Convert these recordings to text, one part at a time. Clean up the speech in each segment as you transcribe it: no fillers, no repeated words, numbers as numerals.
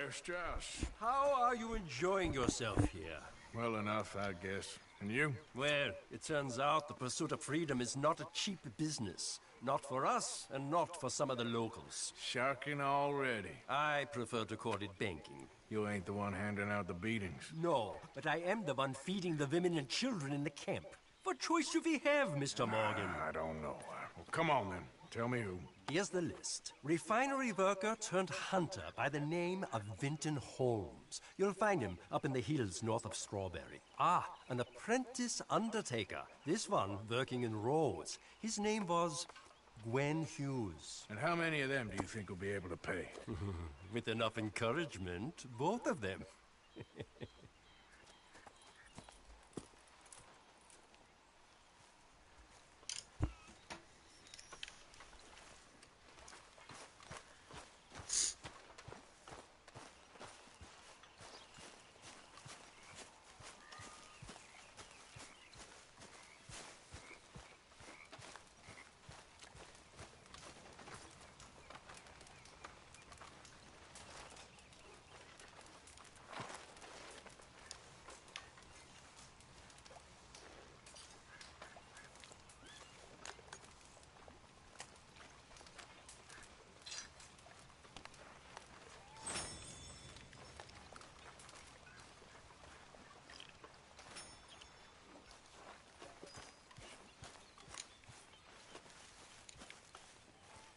Herr Strauss. How are you enjoying yourself here? Well enough, I guess. And you? Well, it turns out the pursuit of freedom is not a cheap business. Not for us, and not for some of the locals. Sharking already. I prefer to call it banking. You ain't the one handing out the beatings. No, but I am the one feeding the women and children in the camp. What choice do we have, Mr. Morgan? I don't know. Well, come on then. Tell me who. Here's the list. Refinery worker turned hunter by the name of Vinton Holmes. You'll find him up in the hills north of Strawberry. Ah, an apprentice undertaker. This one working in roads. His name was Gwen Hughes. And how many of them do you think will be able to pay? With enough encouragement, both of them.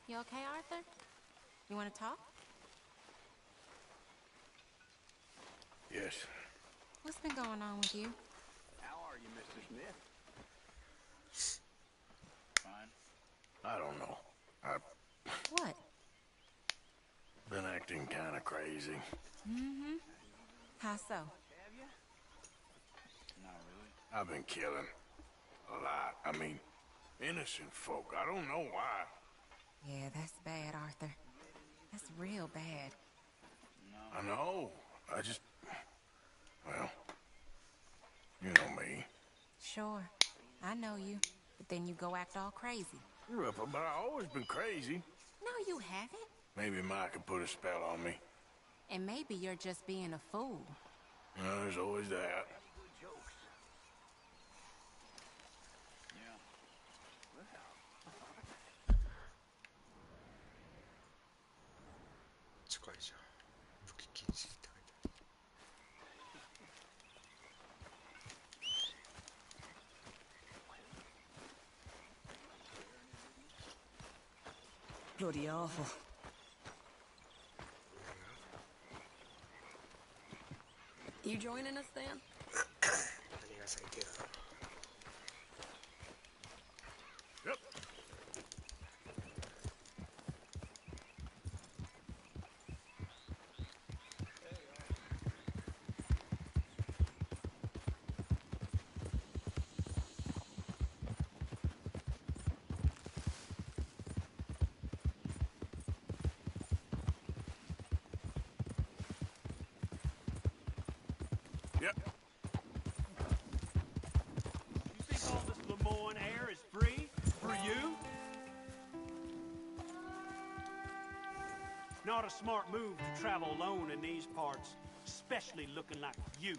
You okay, Arthur? You want to talk? Yes. What's been going on with you? How are you, Mr. Smith? Fine. I don't know. I've What? been acting kind of crazy. Mm-hmm. How so? Have you? Not really. I've been killing. A lot. I mean, innocent folk. I don't know why. Yeah, that's bad, Arthur. That's real bad. I know. I just... Well... You know me. Sure. I know you. But then you go act all crazy. You're up, but I've always been crazy. No, you haven't. Maybe Mike could put a spell on me. And maybe you're just being a fool. Well, there's always that. Good jokes. Yeah. Well.近いじゃん。武器禁止って書いてある。 Bloody awful. You joining us then? 何が最低だろう。 Yep. Yep. You think all this Lemoyne air is free for you? Not a smart move to travel alone in these parts, especially looking like you.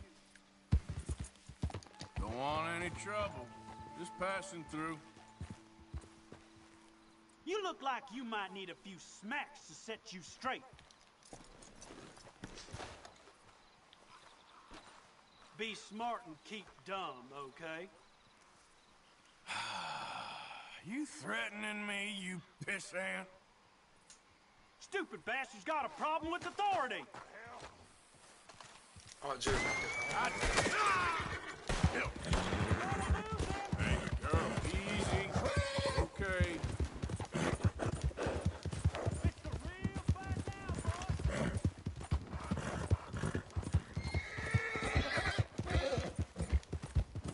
Don't want any trouble. Just passing through. You look like you might need a few smacks to set you straight. Be smart and keep dumb, okay? You threatening me, you pissant? Stupid bastard's got a problem with authority. あ、銃持ってた。 Help. Hey, girl, easy. Okay. It's the real fight now, boy.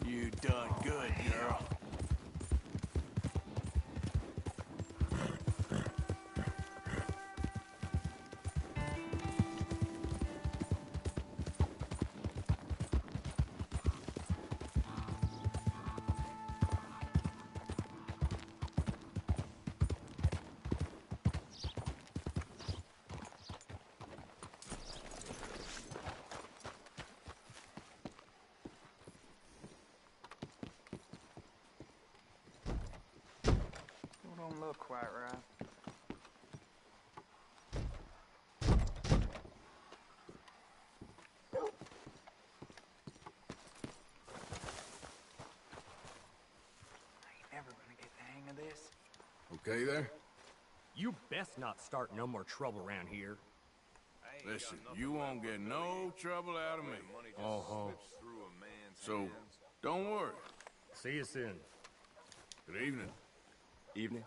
You done good, girl. Don't look quite right. Never gonna get the hang of this. Okay there? You best not start no more trouble around here. Listen, you won't get no trouble out of me. So, don't worry. See you soon. Good evening. Evening.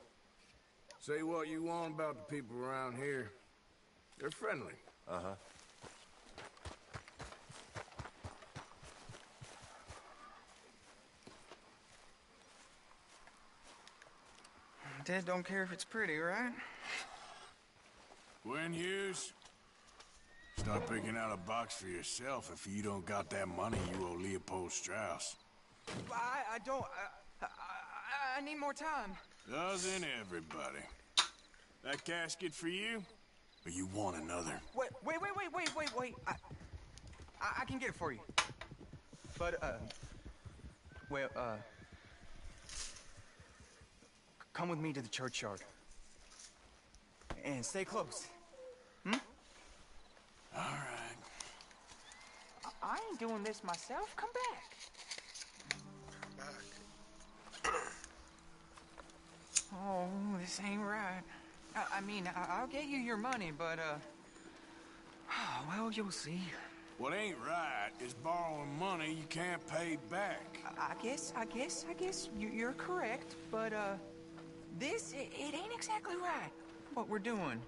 Say what you want about the people around here. They're friendly. Dad don't care if it's pretty, right? Gwen Hughes, start picking out a box for yourself if you don't got that money you owe Leopold Strauss. I don't. I need more time. Doesn't everybody? That casket for you? Or you want another? Wait. I can get it for you. But, come with me to the churchyard. And stay close. All right. I ain't doing this myself. Come back. Oh, this ain't right. I mean, I'll get you your money, but, well, you'll see. What ain't right is borrowing money you can't pay back. I guess you're correct, but, this, it ain't exactly right, what we're doing.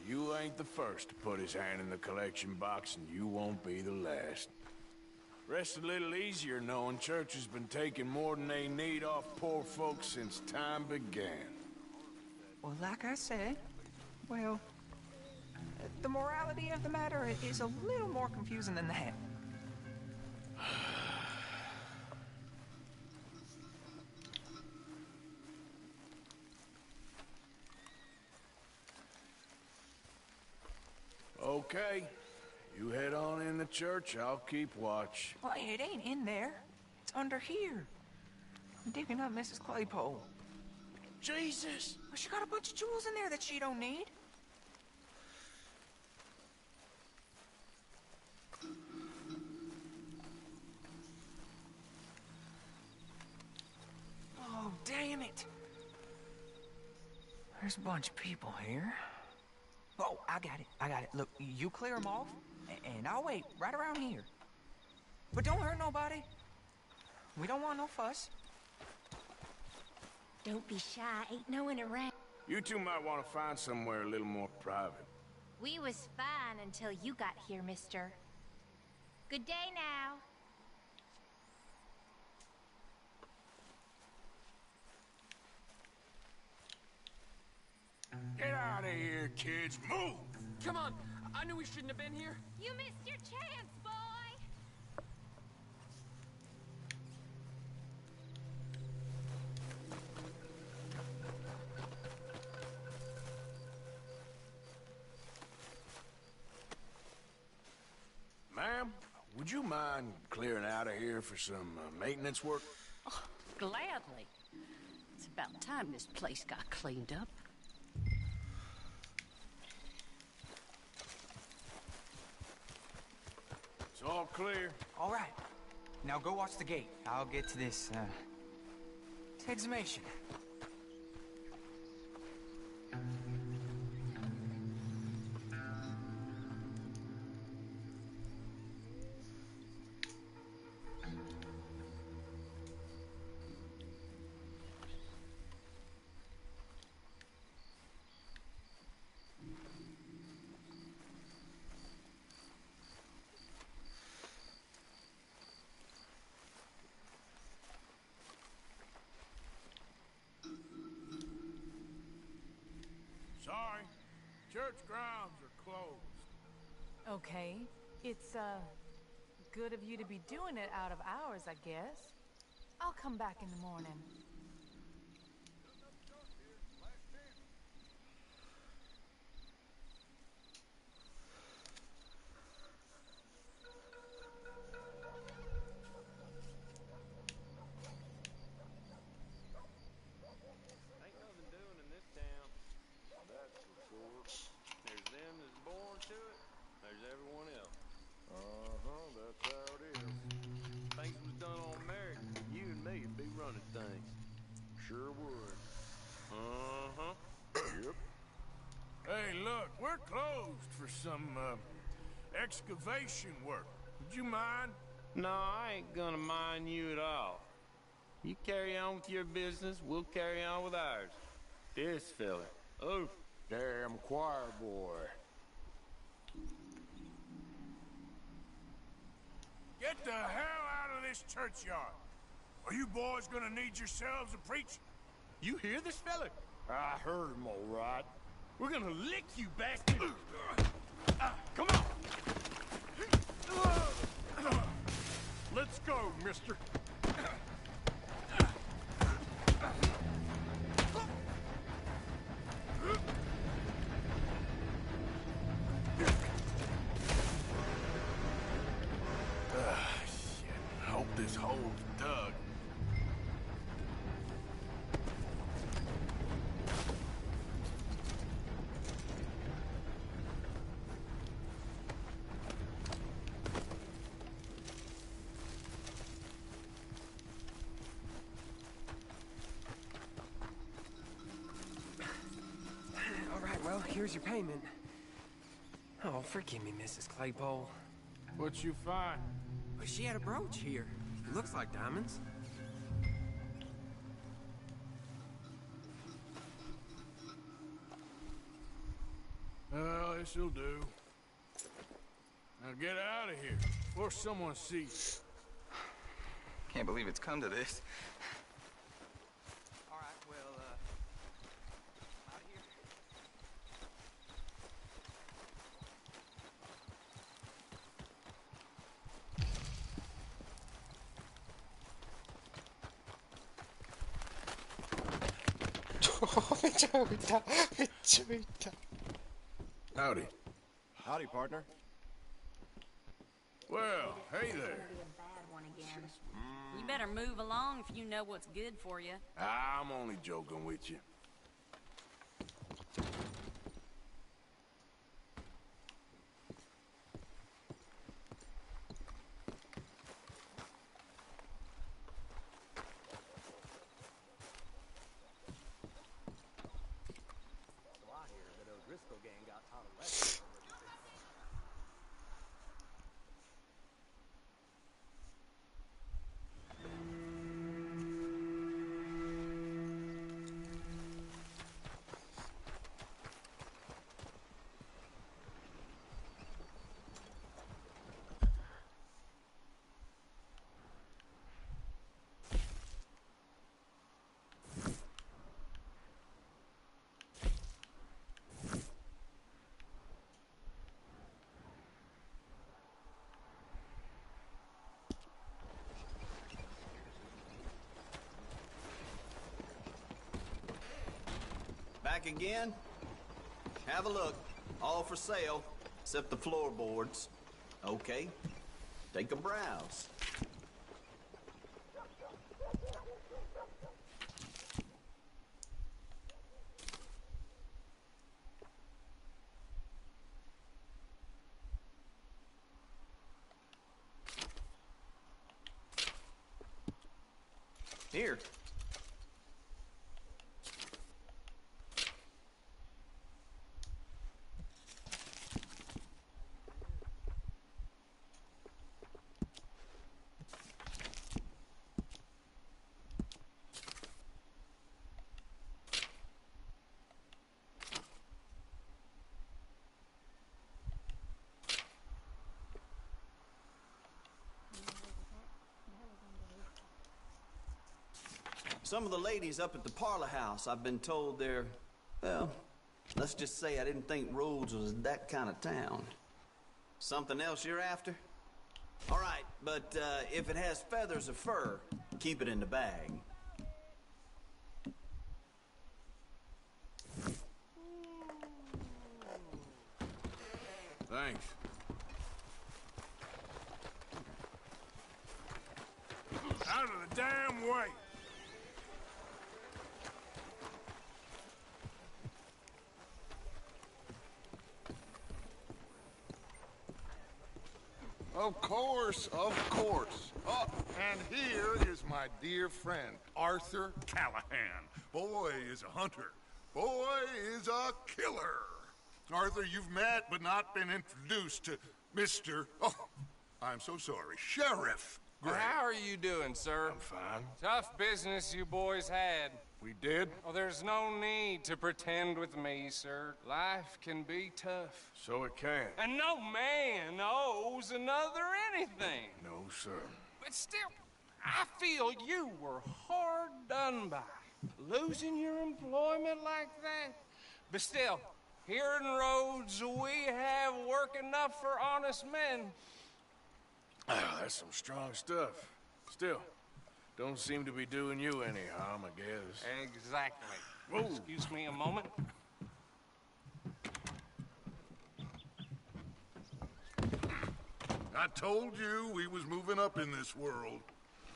You ain't the first to put his hand in the collection box, and you won't be the last. Rest a little easier knowing church has been taking more than they need off poor folks since time began. Well, like I said, well, the morality of the matter is a little more confusing than that. Okay. You head on in the church, I'll keep watch. Well, it ain't in there. It's under here. I'm digging up Mrs. Claypole. Jesus! Well, she got a bunch of jewels in there that she don't need. Oh, damn it. There's a bunch of people here. Oh, I got it. Look, you clear them off, and I'll wait right around here. But don't hurt nobody. We don't want no fuss. Don't be shy, ain't no one around. You two might want to find somewhere a little more private. We was fine until you got here, mister. Good day now. Get out of here, kids. Move! Come on! I knew we shouldn't have been here. You missed your chance, boy! Ma'am, would you mind clearing out of here for some maintenance work? Oh, gladly. It's about time this place got cleaned up. It's all clear. All right. Now go watch the gate. I'll get to this, exhumation. Sorry. Church grounds are closed. Okay. It's, good of you to be doing it out of hours, I guess. I'll come back in the morning. some, excavation work. Would you mind? No, I ain't gonna mind you at all. You carry on with your business, we'll carry on with ours. This fella. Oh, damn choir boy. Get the hell out of this churchyard. Are you boys gonna need yourselves a preacher? You hear this fella? I heard him all right. We're gonna lick you, bastard! Come on! Let's go, mister. Shit. I hope this hole's dug. Here's your payment. Oh, forgive me, Mrs. Claypole. What'd you find? Well, she had a brooch here. It looks like diamonds. Well, this'll do. Now get out of here before someone sees you. Can't believe it's come to this. All right, well, out of here. Howdy. Howdy, partner. Well, hey there. You better move along if you know what's good for you. I'm only joking with you. Back again? Have a look. All for sale, except the floorboards. Okay. Take a browse. Here. Some of the ladies up at the parlor house, I've been told they're, well, let's just say I didn't think Rhodes was that kind of town. Something else you're after? All right, but if it has feathers or fur, keep it in the bag. Thanks. Out of the damn way! Of course, of course. Oh, and here is my dear friend, Arthur Callahan. Boy is a hunter. Boy is a killer. Arthur, you've met but not been introduced to Mr. Oh, I'm so sorry. Sheriff Gray. How are you doing, sir? I'm fine. Tough business you boys had. We did? Oh, there's no need to pretend with me, sir. Life can be tough. So it can. And no man owes another anything. No, sir. But still, I feel you were hard done by. Losing your employment like that. But still, here in Rhodes, we have work enough for honest men. That's some strong stuff. Still, don't seem to be doing you any harm, I guess. Exactly. Whoa. Excuse me a moment. I told you we was moving up in this world.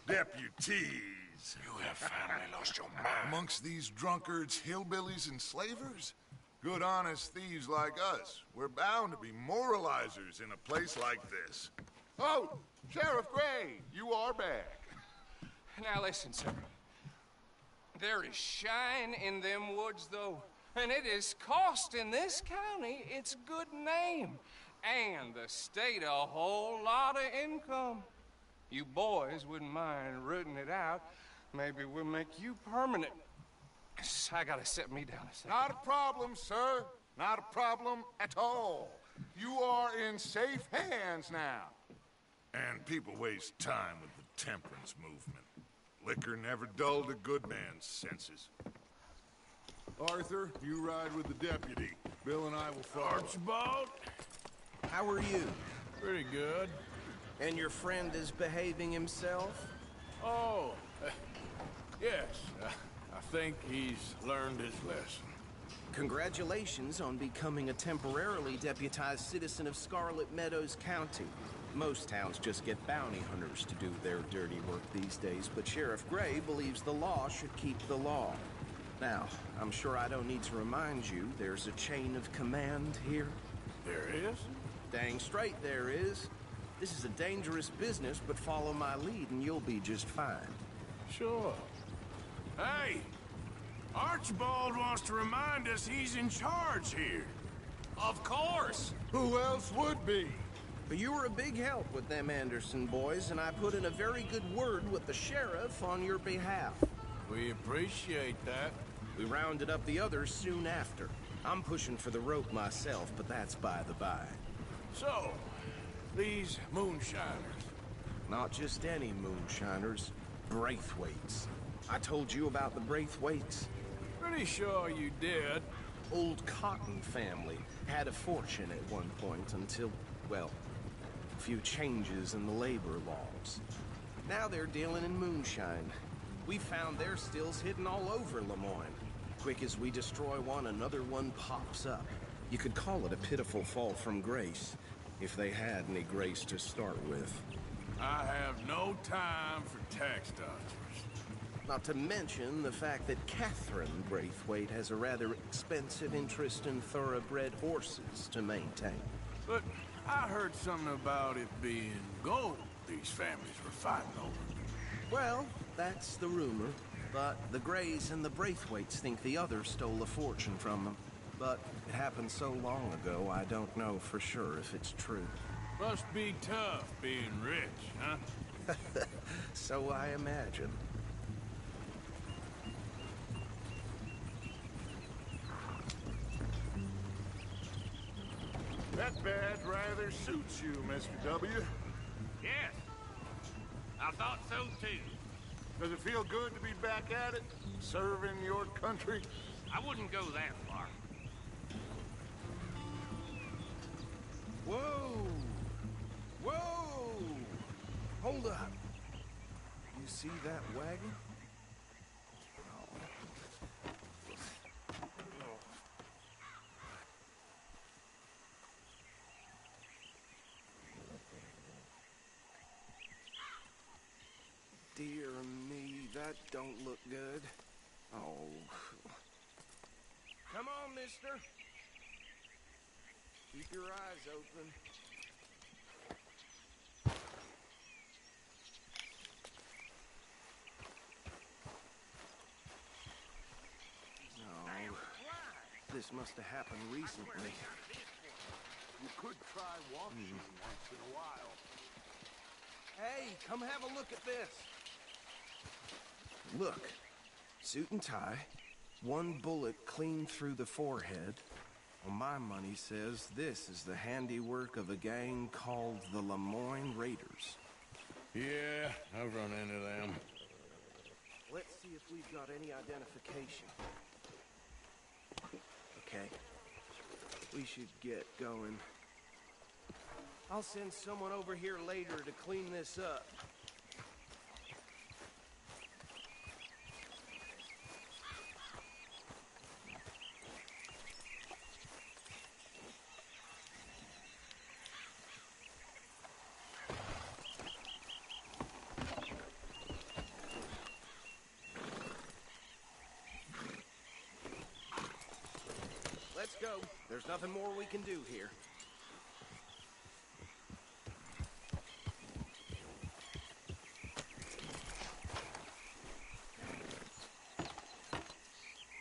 Deputies. You have finally lost your mind. Amongst these drunkards, hillbillies, and slavers? Good, honest thieves like us. We're bound to be moralizers in a place like this. Oh, Sheriff Gray, you are back. Now listen, sir. There is shine in them woods, though. And it is costing this county its good name. And the state a whole lot of income. You boys wouldn't mind rooting it out. Maybe we'll make you permanent. I gotta sit me down a second. Not a problem, sir. Not a problem at all. You are in safe hands now. And people waste time with the temperance movement. Liquor never dulled a good man's senses. Arthur, you ride with the deputy. Bill and I will follow. Archibald? How are you? Pretty good. And your friend is behaving himself? Oh, yes. I think he's learned his lesson. Congratulations on becoming a temporarily deputized citizen of Scarlet Meadows County. Most towns just get bounty hunters to do their dirty work these days, but Sheriff Gray believes the law should keep the law. Now, I'm sure I don't need to remind you, there's a chain of command here. There is? Dang straight there is. This is a dangerous business, but follow my lead and you'll be just fine. Sure. Hey! Archibald wants to remind us he's in charge here. Of course! Who else would be? But you were a big help with them Anderson boys, and I put in a very good word with the sheriff on your behalf. We appreciate that. We rounded up the others soon after. I'm pushing for the rope myself, but that's by the by. So, these moonshiners. Not just any moonshiners, Braithwaites. I told you about the Braithwaites? Pretty sure you did. Old Cotton family had a fortune at one point until, well, a few changes in the labor laws. Now they're dealing in moonshine. We found their stills hidden all over Lemoyne. Quick as we destroy one, another one pops up. You could call it a pitiful fall from grace, if they had any grace to start with. I have no time for tax dodgers. Not to mention the fact that Catherine Braithwaite has a rather expensive interest in thoroughbred horses to maintain. But I heard something about it being gold these families were fighting over. Well, that's the rumor. But the Grays and the Braithwaites think the others stole a fortune from them. But it happened so long ago, I don't know for sure if it's true. Must be tough being rich, huh? So I imagine. That badge rather suits you, Mr. W. Yes. I thought so, too. Does it feel good to be back at it? Serving your country? I wouldn't go that far. Whoa! Whoa! Hold up. You see that wagon? Dear me, that don't look good. Oh. Come on, mister. Keep your eyes open. No. This This must have happened recently. You could try washing once in a while. Hey, come have a look at this. Look, suit and tie, one bullet clean through the forehead. Well, my money says this is the handiwork of a gang called the Lemoyne Raiders. Yeah, I've run into them. Let's see if we've got any identification. Okay, we should get going. I'll send someone over here later to clean this up. Let's go. There's nothing more we can do here.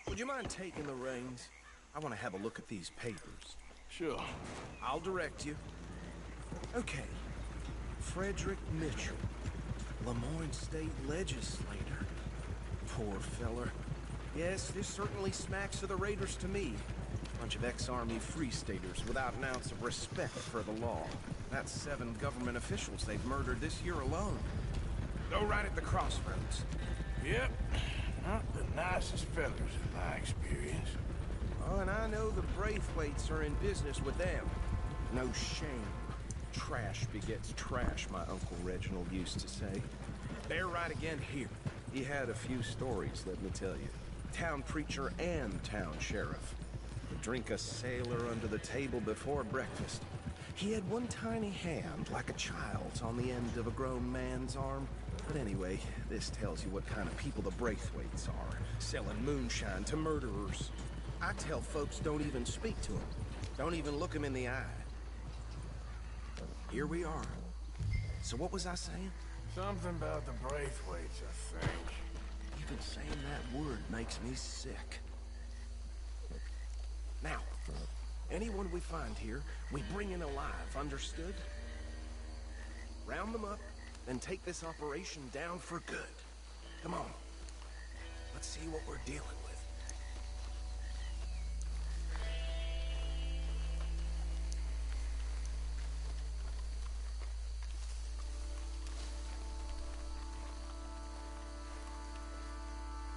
Would you mind taking the reins? I want to have a look at these papers. Sure. I'll direct you. Okay. Frederick Mitchell, Lemoyne State Legislator. Poor feller. Yes, this certainly smacks of the Raiders to me. Bunch of ex-Army Free Staters without an ounce of respect for the law. That's 7 government officials they've murdered this year alone. Go right at the crossroads. Yep. Not the nicest fellas in my experience. Oh, and I know the Braithwaites are in business with them. No shame. Trash begets trash, my Uncle Reginald used to say. They're right again here. He had a few stories, let me tell you. Town preacher and town sheriff. Would drink a sailor under the table before breakfast. He had one tiny hand, like a child's, on the end of a grown man's arm. But anyway, this tells you what kind of people the Braithwaites are. Selling moonshine to murderers. I tell folks don't even speak to them. Don't even look them in the eye. Here we are. So what was I saying? Something about the Braithwaites, I think. Even saying that word makes me sick. Now, anyone we find here, we bring in alive, understood? Round them up, then take this operation down for good. Come on. Let's see what we're dealing with.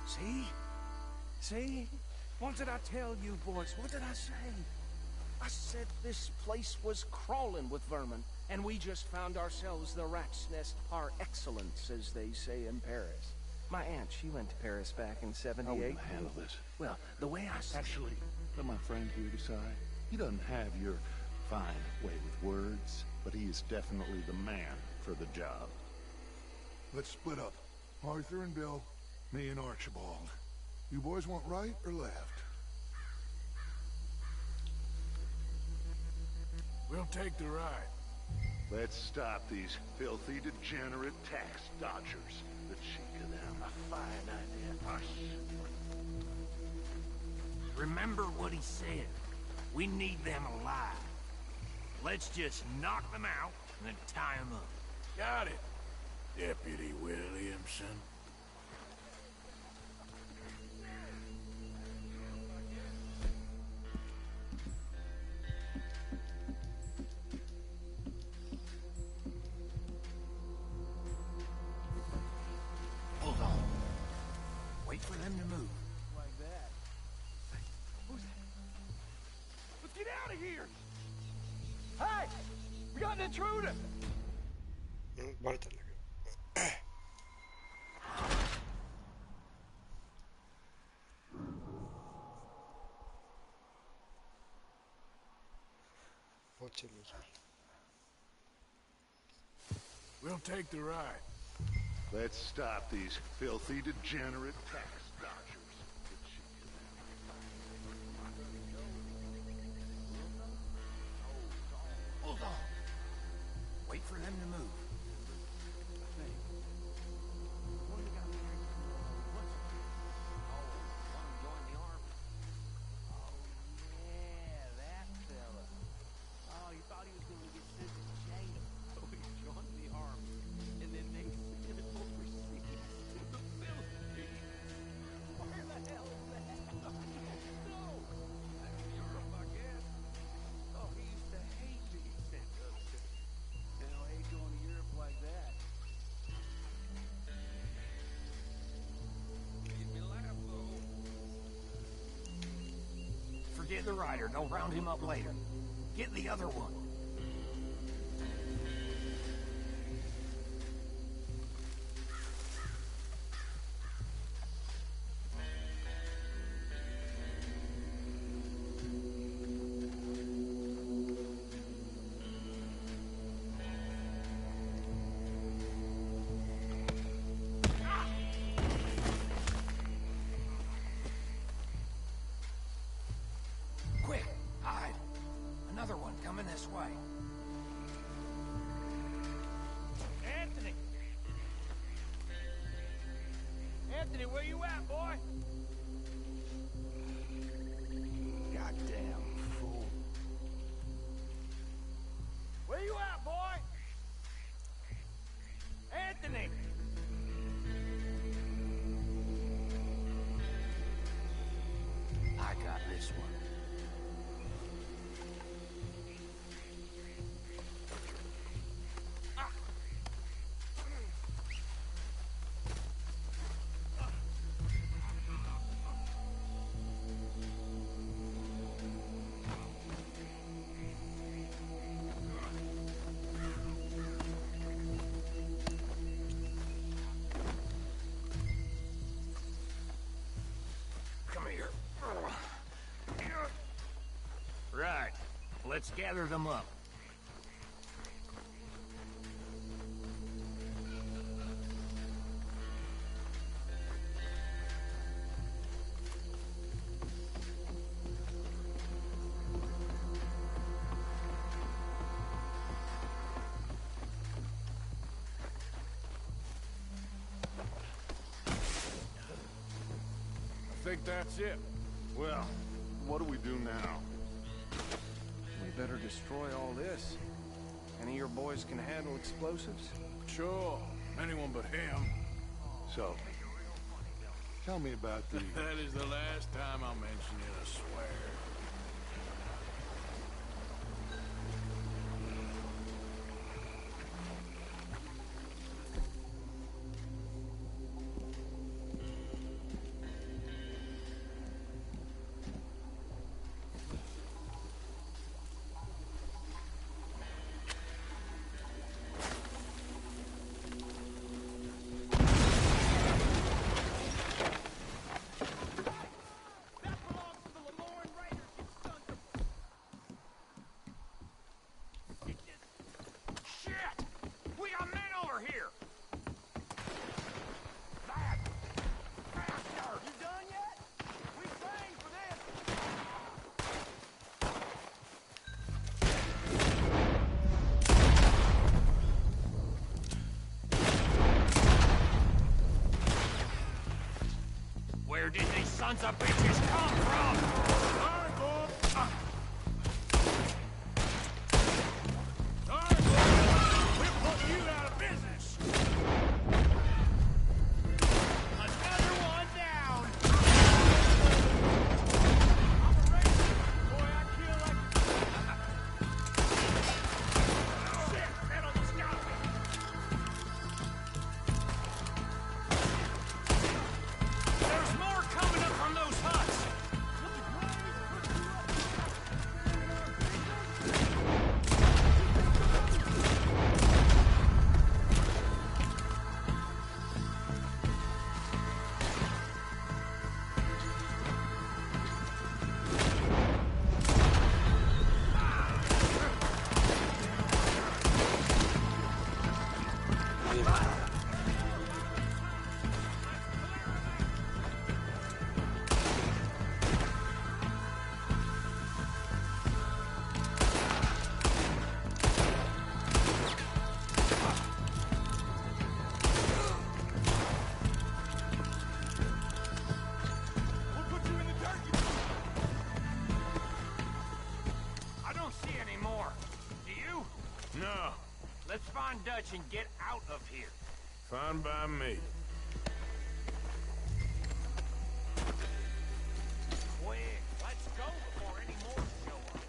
See? See? What did I tell you, boys? What did I say? I said this place was crawling with vermin, and we just found ourselves the rat's nest par excellence, as they say in Paris. My aunt, she went to Paris back in '78. I wouldn't handle this. Well, the way I see Actually, let my friend here decide. He doesn't have your fine way with words, but he is definitely the man for the job. Let's split up. Arthur and Bill, me and Archibald. You boys want right or left? We'll take the ride. Let's stop these filthy, degenerate tax dodgers. The cheek of them. A fine idea. Us. Remember what he said. We need them alive. Let's just knock them out and then tie them up. Got it, Deputy Williamson. Hold on. Wait for them to move. like that. Who's that? Let's get out of here! Hey! We got an intruder! Bartender. We'll take the ride. Let's stop these filthy, degenerate tax dodgers. The cheek of them. Hold on. Wait for them to move. the rider. They'll round him up later. Get the other one. This way. Anthony! Anthony, where you at, boy? Goddamn fool. Where you at, boy? Anthony! I got this one. Right. Let's gather them up. I think that's it. Well, what do we do now? We better destroy all this. Any of your boys can handle explosives? Sure. Anyone but him. So, tell me about the... That is the last time I'll mention it, I swear. Where did these sons of bitches come from? We're putting you out of business. Another one down. Shit, that almost got me. There's more coming up from those huts. I don't see any more. Do you? No. Let's find Dutch and get out of here. Fine by me. Quick, let's go before any more show up.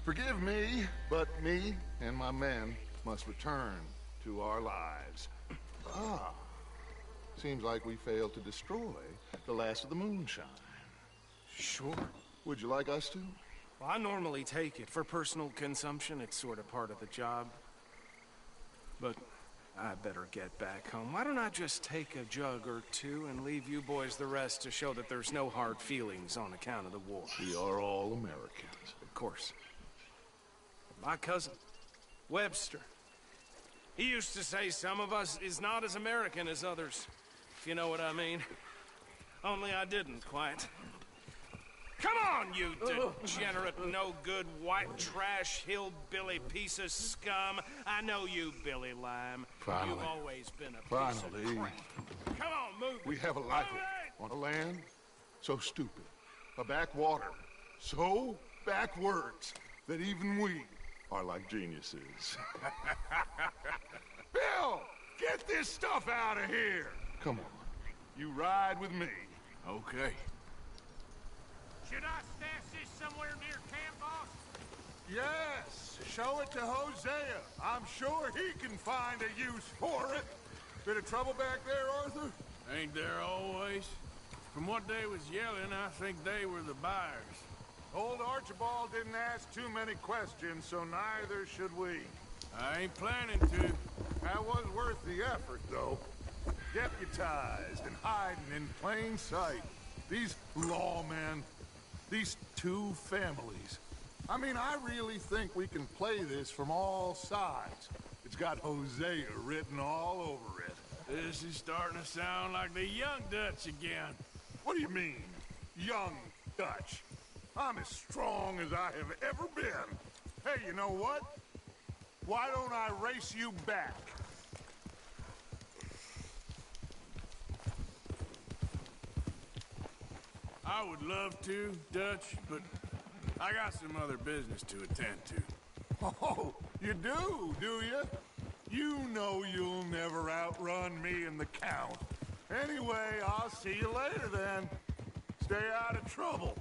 Forgive me, but me and my men must return to our lives. Ah. Seems like we failed to destroy the last of the moonshine. Sure. Would you like us to? Well, I normally take it for personal consumption. It's sort of part of the job. But I better get back home. Why don't I just take a jug or two and leave you boys the rest to show that there's no hard feelings on account of the war? We are all Americans. Of course. My cousin, Webster, he used to say some of us is not as American as others, if you know what I mean. Only I didn't quite. Come on, you degenerate, no-good, white trash, hillbilly piece of scum. I know you, Billy Lime. Finally. You've always been a piece of crap. Come on, move. We have a life on a land so stupid, a backwater so backwards that even we are like geniuses. Bill, get this stuff out of here. Come on, you ride with me. Okay. Should I stash this somewhere near camp, boss? Yes, show it to Hosea. I'm sure he can find a use for it. Bit of trouble back there, Arthur? Ain't there always? From what they was yelling, I think they were the buyers. Old Archibald didn't ask too many questions, so neither should we. I ain't planning to. That was worth the effort, though. Deputized and hiding in plain sight. These lawmen, these two families. I mean, I really think we can play this from all sides. It's got Hosea written all over it. This is starting to sound like the Young Dutch again. What do you mean, Young Dutch? I'm as strong as I have ever been. Hey, you know what? Why don't I race you back? I would love to, Dutch, but I got some other business to attend to. Oh, you do you? You know you'll never outrun me and the Count. Anyway, I'll see you later then. Stay out of trouble.